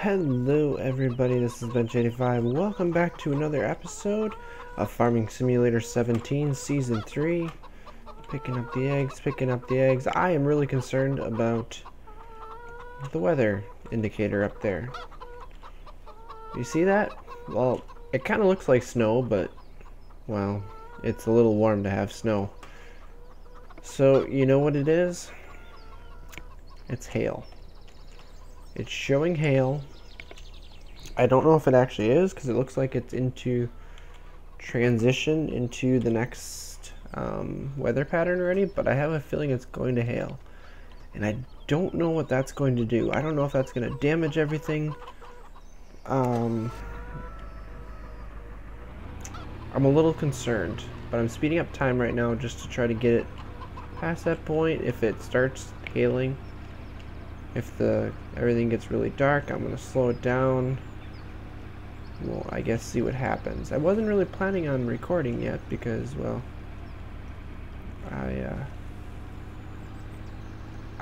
Hello everybody, this is Bench85. Welcome back to another episode of Farming Simulator 17 Season 3. Picking up the eggs. I am really concerned about the weather indicator up there. You see that? Well, it kind of looks like snow, but, well, it's a little warm to have snow. So, you know what it is? It's hail. It's showing hail. I don't know if it actually is because it looks like it's into transition into the next weather pattern already, but I have a feeling it's going to hail. And I don't know what that's going to do. I don't know if that's going to damage everything. I'm a little concerned, but I'm speeding up time right now just to try to get it past that point. If it starts hailing, if everything gets really dark, I'm going to slow it down. Well, I guess see what happens. I wasn't really planning on recording yet because, well, I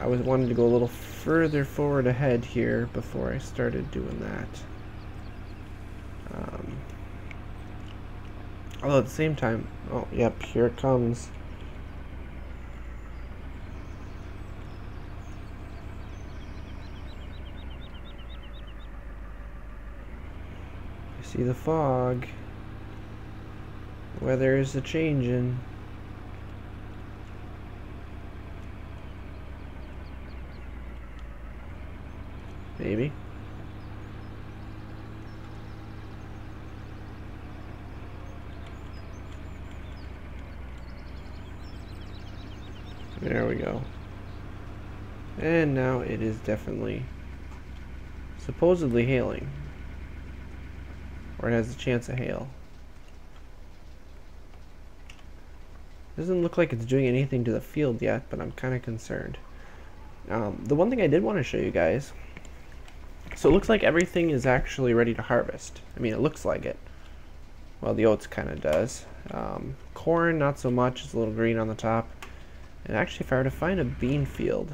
was wanting to go a little further forward ahead here before I started doing that. Although at the same time, oh, yep, here it comes. See the fog. Weather is a changing. Maybe. There we go. And now it is definitely supposedly hailing. Or it has a chance of hail. Doesn't look like it's doing anything to the field yet, but I'm kind of concerned. The one thing I did want to show you guys, so it looks like everything is actually ready to harvest. I mean, it looks like it. Well, the oats kind of does. Corn, not so much. It's a little green on the top. And actually, if I were to find a bean field,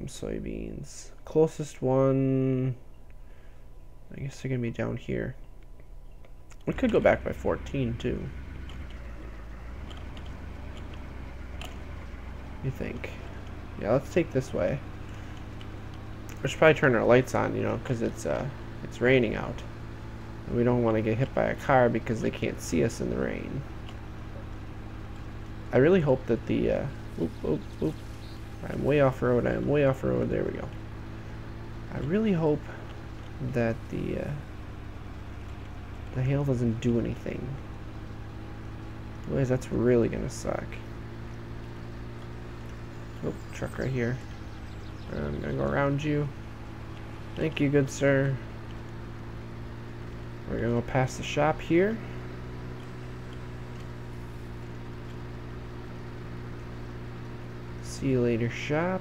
soybeans, closest one, I guess they're going to be down here. We could go back by 14 too. You think? Yeah, let's take this way. We should probably turn our lights on, you know, because it's raining out. And we don't want to get hit by a car because they can't see us in the rain. I really hope that the oop. I'm way off road. There we go. I really hope that the hail doesn't do anything. Otherwise, that's really gonna suck. Oh, truck right here. I'm gonna go around you. Thank you, good sir. We're gonna go past the shop here. See you later, shop.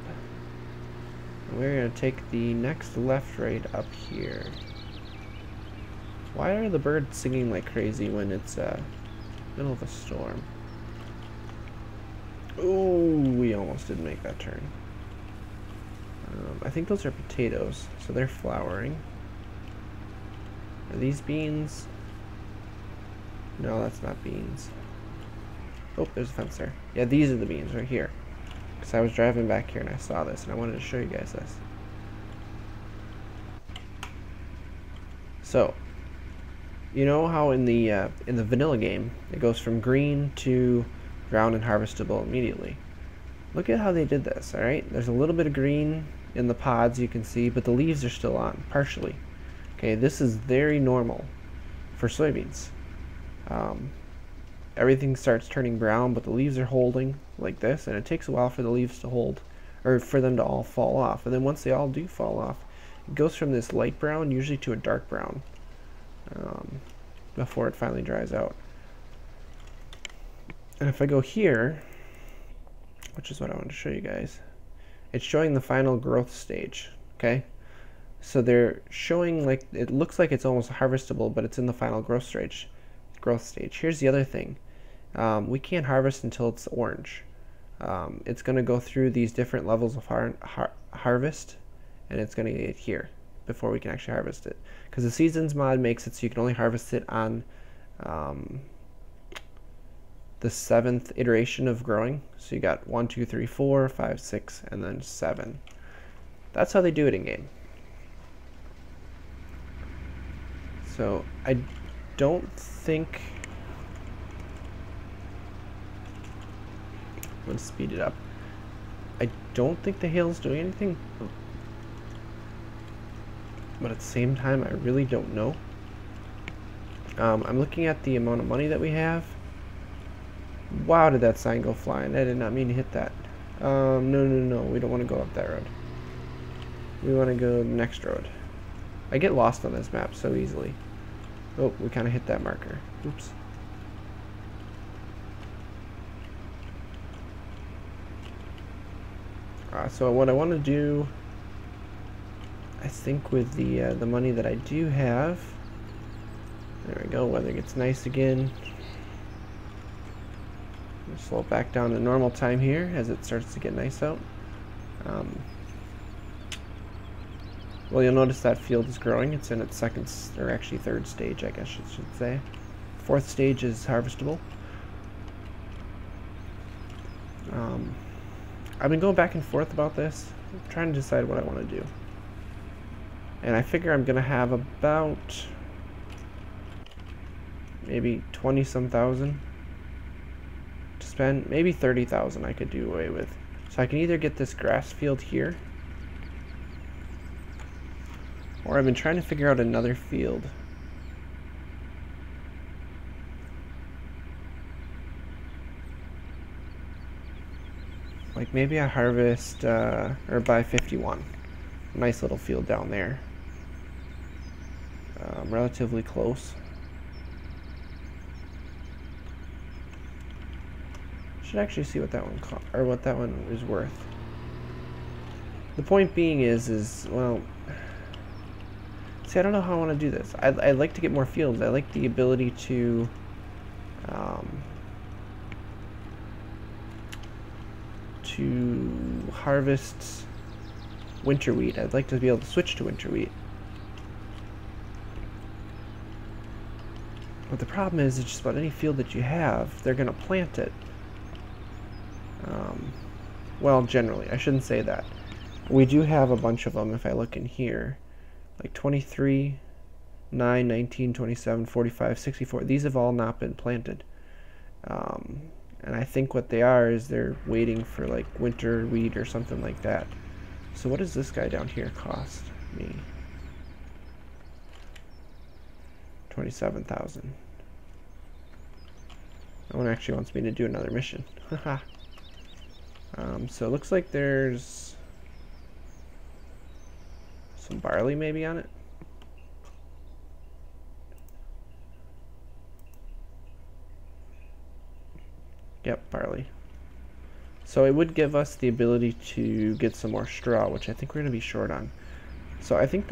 We're going to take the next left right up here. Why are the birds singing like crazy when it's middle of a storm? Oh, we almost didn't make that turn. I think those are potatoes, so they're flowering. Are these beans? No, that's not beans. Oh, there's a fence there. Yeah, these are the beans right here. Because I was driving back here and I saw this and I wanted to show you guys this. So, you know how in the vanilla game it goes from green to brown and harvestable immediately. Look at how they did this, alright? There's a little bit of green in the pods you can see, but the leaves are still on, partially. Okay, this is very normal for soybeans. Everything starts turning brown, but the leaves are holding like this, and it takes a while for the leaves to hold, or for them to all fall off. And then once they all do fall off, it goes from this light brown usually to a dark brown before it finally dries out. And if I go here, which is what I want to show you guys, it's showing the final growth stage. Okay, so they're showing like it looks like it's almost harvestable, but it's in the final growth stage. Here's the other thing. We can't harvest until it's orange. It's going to go through these different levels of harvest, and it's going to get here. before we can actually harvest it. Because the seasons mod makes it so you can only harvest it on the 7th iteration of growing. So you got 1, 2, 3, 4, 5, 6, and then 7. That's how they do it in game. So I don't think, I'm gonna speed it up. I don't think the hail's doing anything, but at the same time I really don't know. I'm looking at the amount of money that we have. Wow, did that sign go flying? I did not mean to hit that. No, we don't want to go up that road. We want to go the next road. I get lost on this map so easily. Oh, we kind of hit that marker. Oops. So what I want to do, I think with the money that I do have, there we go, weather gets nice again. We'll slow it back down to normal time here as it starts to get nice out. Well, you'll notice that field is growing. It's in its second, or actually third stage, I guess I should say. Fourth stage is harvestable. I've been going back and forth about this, I'm trying to decide what I want to do. And I figure I'm going to have about maybe 20-some thousand to spend. Maybe 30,000 I could do away with. So I can either get this grass field here, or I've been trying to figure out another field. Like maybe I harvest or buy 51. Nice little field down there. Relatively close. Should actually see what that one or what that one is worth. The point being is well, see, I don't know how I want to do this. I'd like to get more fields. I like the ability to harvest winter wheat. I'd like to be able to switch to winter wheat. But the problem is just about any field that you have, they're going to plant it. Well, generally, I shouldn't say that. We do have a bunch of them if I look in here. Like 23, 9, 19, 27, 45, 64. These have all not been planted. And I think what they are is they're waiting for like winter wheat or something like that. So what does this guy down here cost me? 27,000. That one actually wants me to do another mission. Haha. So it looks like there's some barley maybe on it. Yep, barley. So it would give us the ability to get some more straw, which I think we're going to be short on. So I think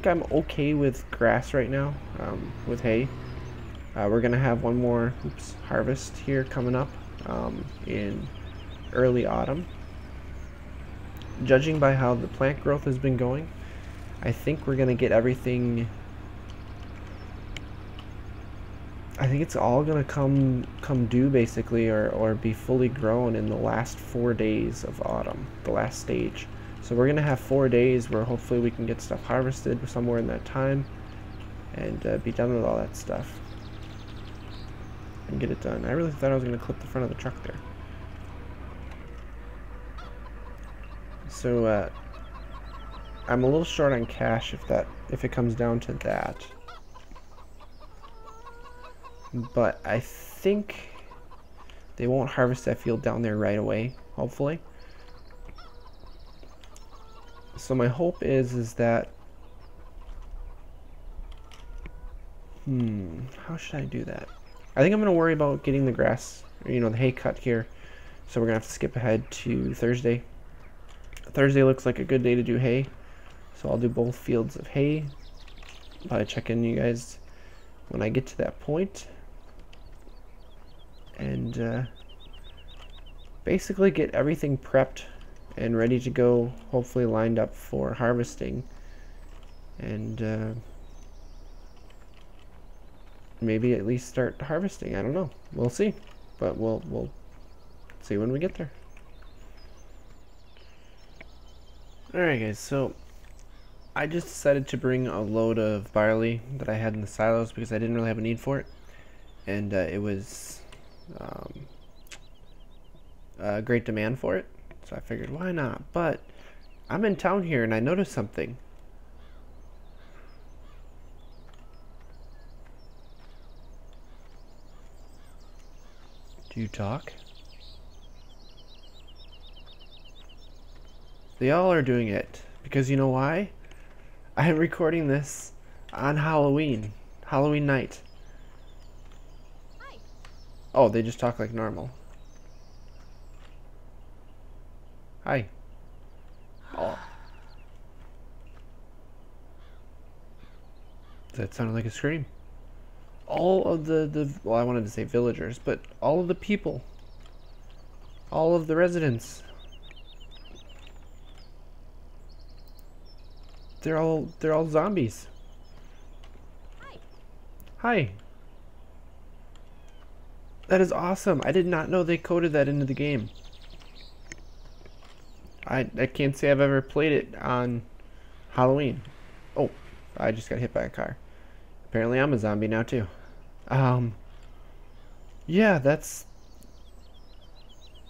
I'm okay with grass right now, with hay. We're going to have one more harvest here coming up in early autumn. Judging by how the plant growth has been going, I think we're going to get everything. I think it's all going to come due basically, or be fully grown in the last 4 days of autumn, the last stage. So we're going to have 4 days where hopefully we can get stuff harvested somewhere in that time and be done with all that stuff and get it done. I really thought I was going to clip the front of the truck there. So I'm a little short on cash if it comes down to that. But I think they won't harvest that field down there right away, hopefully. So my hope is that how should I do that? I think I'm gonna worry about getting the grass, or, the hay cut here. So we're gonna have to skip ahead to Thursday. Thursday looks like a good day to do hay. So I'll do both fields of hay. Probably check in you guys when I get to that point. And basically get everything prepped and ready to go, hopefully lined up for harvesting and maybe at least start harvesting. I don't know. We'll see, but we'll see when we get there. Alright guys, so I just decided to bring a load of barley that I had in the silos because I didn't really have a need for it, and it was a great demand for it, so I figured why not. But I'm in town here and I noticed something. Do you talk? They all are doing it because you know why? I am recording this on Halloween night. Hi. Oh, they just talk like normal. Hi. Oh. That sounded like a scream. All of well, I wanted to say villagers, but all of the people, all of the residents, they're all zombies. Hi. Hi. That is awesome. I did not know they coded that into the game. I can't say I've ever played it on Halloween. Oh, I just got hit by a car. Apparently I'm a zombie now too. Yeah, that's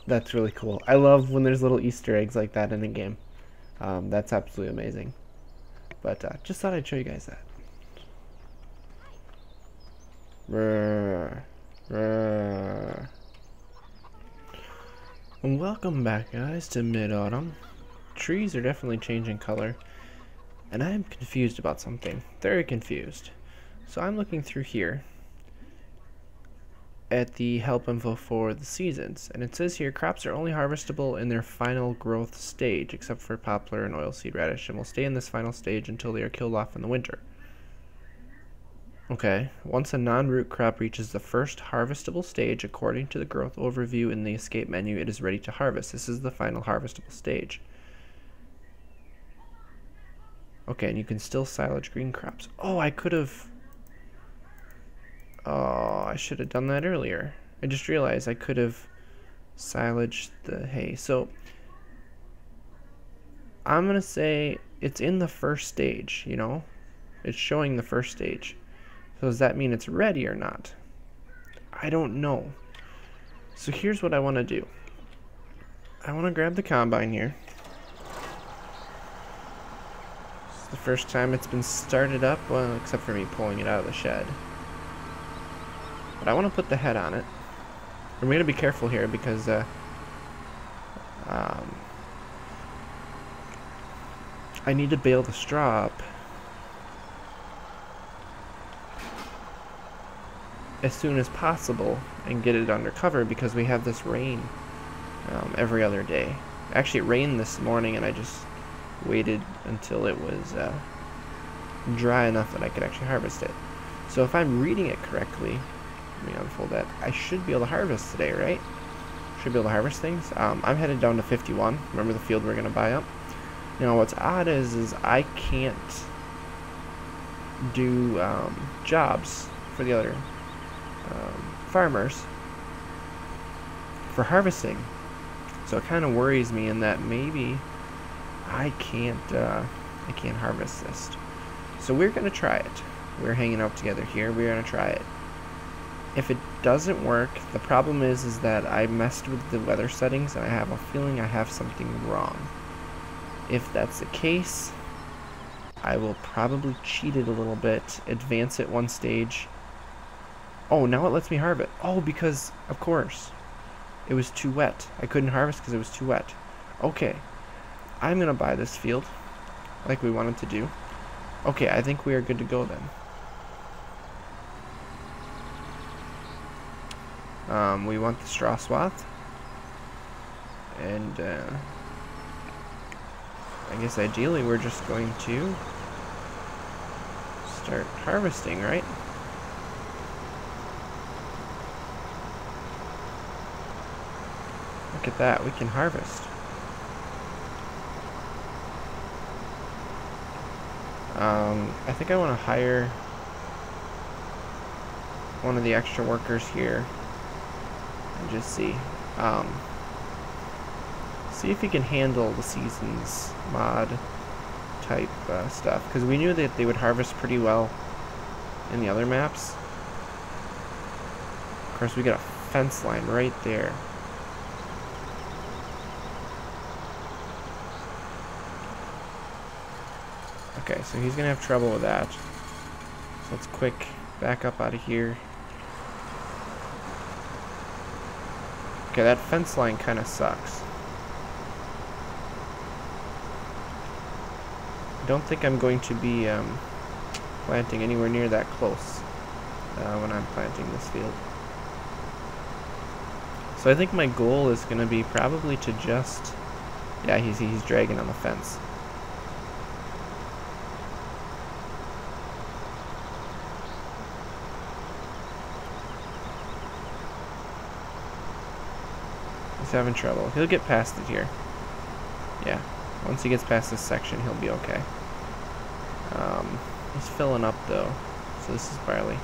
really cool. I love when there's little Easter eggs like that in a game. That's absolutely amazing. But just thought I'd show you guys that. Roar, roar. And welcome back, guys, to Mid-Autumn. Trees are definitely changing color, and I am confused about something. Very confused. So I'm looking through here at the help info for the seasons, and it says here crops are only harvestable in their final growth stage, except for poplar and oilseed radish, and will stay in this final stage until they are killed off in the winter. Okay, once a non-root crop reaches the first harvestable stage, according to the growth overview in the escape menu, it is ready to harvest. This is the final harvestable stage. Okay, and you can still silage green crops. Oh, I could have... Oh, I should have done that earlier. I just realized I could have silaged the hay. So, I'm going to say it's in the first stage, you know? It's showing the first stage. So does that mean it's ready or not? I don't know. So here's what I want to do. I want to grab the combine here. This is the first time it's been started up, well, except for me pulling it out of the shed. But I want to put the head on it. And we're going to be careful here because I need to bale the straw up as soon as possible and get it under cover because we have this rain every other day. Actually, it rained this morning and I just waited until it was dry enough that I could actually harvest it. So if I'm reading it correctly, let me unfold that, I should be able to harvest today, right? Should be able to harvest things. I'm headed down to 51. Remember the field we're going to buy up? Now what's odd is I can't do jobs for the other farmers for harvesting, so it kind of worries me in that maybe I can't harvest this. So we're gonna try it. We're hanging out together here. We're gonna try it. If it doesn't work, the problem is that I messed with the weather settings and I have a feeling I have something wrong. If that's the case, I will probably cheat it a little bit, advance it one stage. Oh, now it lets me harvest. Oh, because, of course, it was too wet. I couldn't harvest because it was too wet. Okay, I'm going to buy this field like we wanted to do. Okay, I think we are good to go then. We want the straw swath. And, I guess ideally we're just going to start harvesting, right? Look at that, we can harvest. I think I want to hire one of the extra workers here and just see. See if he can handle the seasons mod type stuff, because we knew that they would harvest pretty well in the other maps. Of course, we got a fence line right there. Okay, so he's gonna have trouble with that. So let's quick back up out of here. Okay, that fence line kind of sucks. I don't think I'm going to be planting anywhere near that close when I'm planting this field. So I think my goal is going to be probably to just... Yeah, he's dragging on the fence. He's having trouble. He'll get past it here. Yeah, once he gets past this section, he'll be okay. He's filling up though, so this is barley.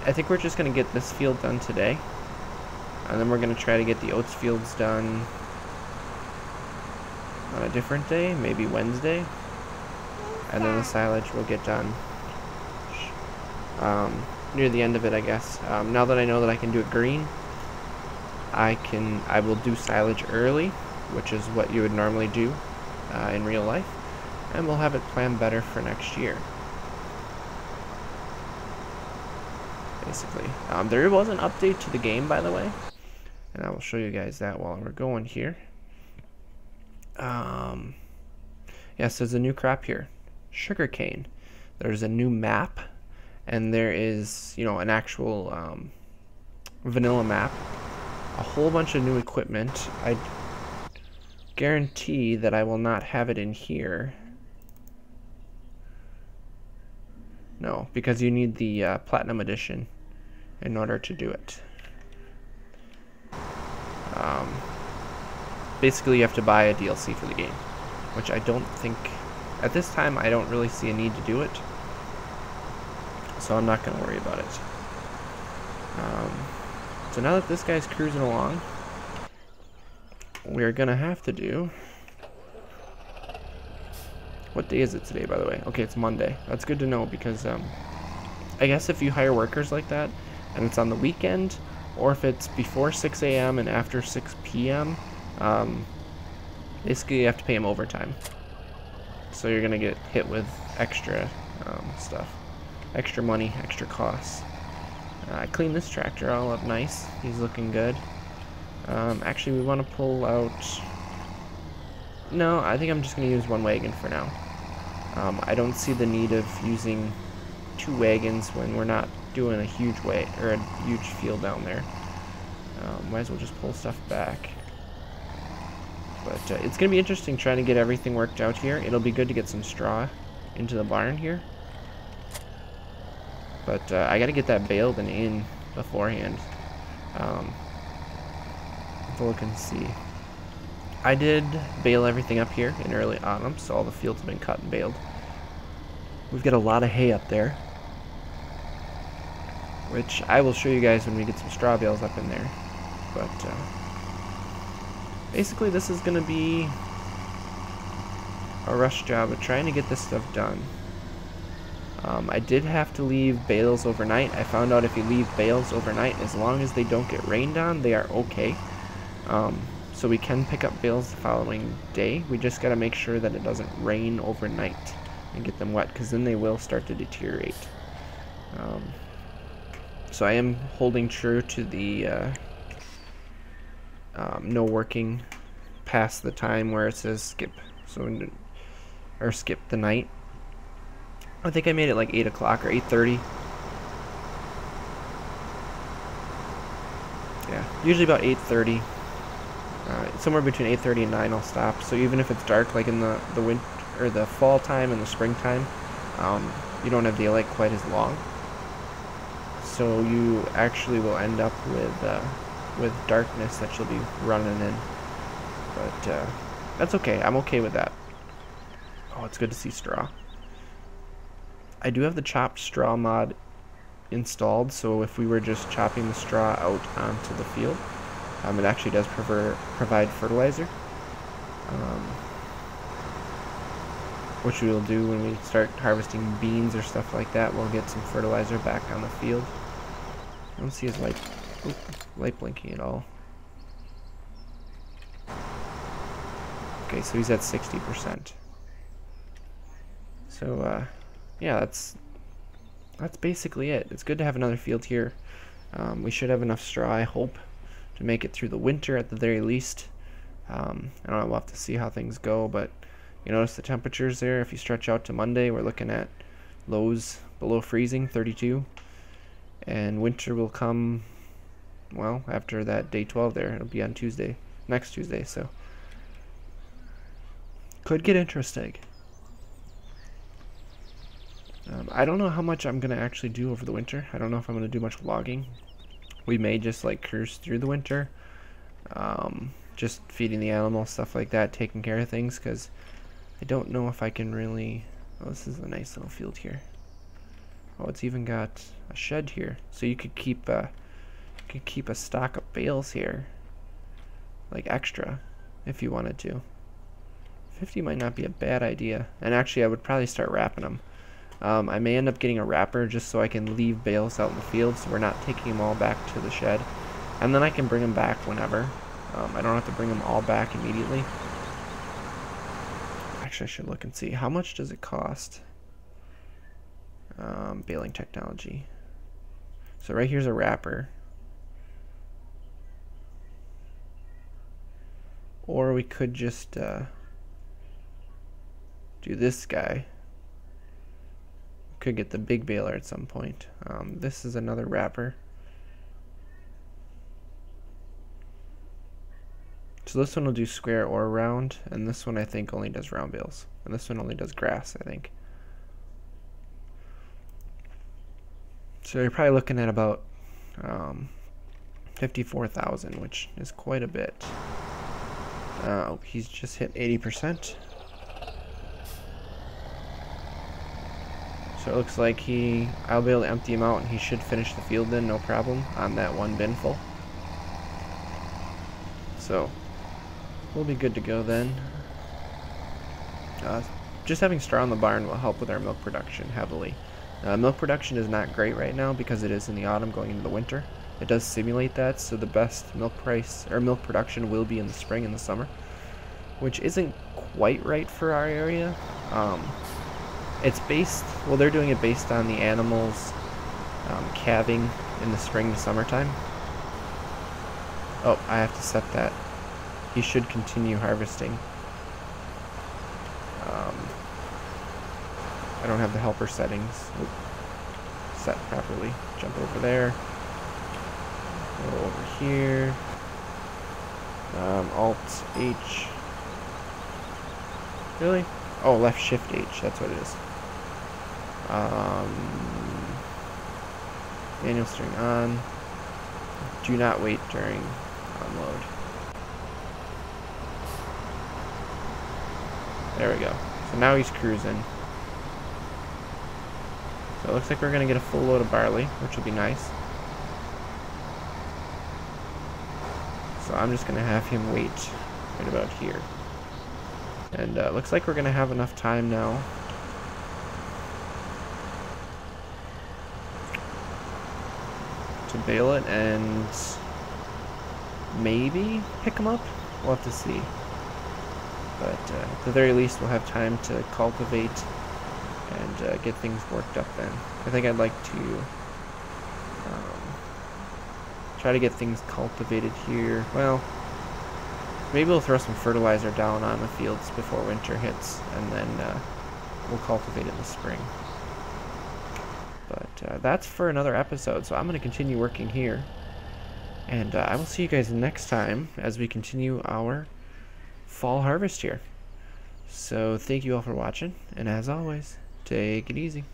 I think we're just going to get this field done today, and then we're going to try to get the oats fields done on a different day, maybe Wednesday, and then the silage will get done near the end of it, I guess. Now that I know that I can do it green, I will do silage early, which is what you would normally do in real life, and we'll have it planned better for next year. Basically, there was an update to the game, by the way, and I will show you guys that while we're going here. Yes, there's a new crop here, sugarcane. There's a new map, and there is, you know, an actual vanilla map. A whole bunch of new equipment. I guarantee that I will not have it in here. No, because you need the Platinum Edition in order to do it. Basically, you have to buy a DLC for the game, which I don't think, at this time, I don't really see a need to do it. So I'm not going to worry about it. So now that this guy's cruising along, we're going to have to do... What day is it today, by the way? Okay, it's Monday. That's good to know, because I guess if you hire workers like that, and it's on the weekend, or if it's before 6 a.m. and after 6 p.m., basically you have to pay them overtime. So you're going to get hit with extra stuff. Extra money, extra costs. I cleaned this tractor all up nice. He's looking good. Actually, we want to pull out... No, I think I'm just going to use one wagon for now. I don't see the need of using 2 wagons when we're not doing a huge huge field down there. Might as well just pull stuff back. But it's going to be interesting trying to get everything worked out here. It'll be good to get some straw into the barn here. But I got to get that baled and in beforehand. Let's look and see. I did bale everything up here in early autumn, so all the fields have been cut and baled. We've got a lot of hay up there, which I will show you guys when we get some straw bales up in there. But basically this is going to be a rush job of trying to get this stuff done. I did have to leave bales overnight. I found out if you leave bales overnight, as long as they don't get rained on, they are okay. So we can pick up bales the following day. We just got to make sure that it doesn't rain overnight and get them wet, because then they will start to deteriorate. So I am holding true to the no working past the time where it says skip, or skip the night. I think I made it like 8 o'clock or 8:30. Yeah, usually about 8:30. Somewhere between 8:30 and 9 I'll stop. So even if it's dark, like in the winter or the fall time and the springtime, you don't have daylight quite as long. So you actually will end up with darkness that you'll be running in. But that's okay. I'm okay with that. Oh, it's good to see straw. I do have the chopped straw mod installed, so if we were just chopping the straw out onto the field, it actually does provide fertilizer, which we will do when we start harvesting beans or stuff like that. We'll get some fertilizer back on the field. I don't see his light blinking at all. Okay, so he's at 60%. So yeah, that's basically it. It's good to have another field here. We should have enough straw, I hope, to make it through the winter at the very least. I don't know, we'll have to see how things go, but you notice the temperatures there. If you stretch out to Monday, we're looking at lows below freezing, 32. And winter will come, well, after that day 12 there. It'll be on Tuesday, next Tuesday, so could get interesting. I don't know how much I'm going to actually do over the winter. I don't know if I'm going to do much logging. We may just like cruise through the winter, just feeding the animals, stuff like that, taking care of things, because I don't know if I can really... Oh, this is a nice little field here. Oh, it's even got a shed here, so you could keep a stock of bales here, like extra, if you wanted to. 50 might not be a bad idea, and actually I would probably start wrapping them. I may end up getting a wrapper just so I can leave bales out in the field, so we're not taking them all back to the shed, and then I can bring them back whenever. I don't have to bring them all back immediately. Actually, I should look and see how much does it cost. Baling technology. So right here's a wrapper. Or we could just do this guy. Could get the big baler at some point. This is another wrapper. So this one will do square or round, and this one I think only does round bales, and this one only does grass, I think. So you're probably looking at about 54,000, which is quite a bit. He's just hit 80%. So it looks like I'll be able to empty him out, and he should finish the field then, no problem, on that one bin full. So we'll be good to go then. Just having straw in the barn will help with our milk production heavily. Milk production is not great right now because it is in the autumn going into the winter. It does simulate that, so the best milk production will be in the spring and the summer, which isn't quite right for our area. It's based, well, they're doing it based on the animals calving in the spring to summertime. Oh, I have to set that. He should continue harvesting. I don't have the helper settings set properly. Jump over there. Go over here. Alt H. Really? Oh, left shift H. That's what it is. Manual steering on. Do not wait during unload. There we go. So now he's cruising. So it looks like we're going to get a full load of barley, which will be nice. So I'm just going to have him wait right about here. And it looks like we're going to have enough time now to bale it and maybe pick them up. We'll have to see. But at the very least, we'll have time to cultivate and get things worked up then. I think I'd like to try to get things cultivated here. Well, maybe we'll throw some fertilizer down on the fields before winter hits, and then we'll cultivate in the spring. But that's for another episode, so I'm going to continue working here. And I will see you guys next time as we continue our fall harvest here. So thank you all for watching, and as always, take it easy.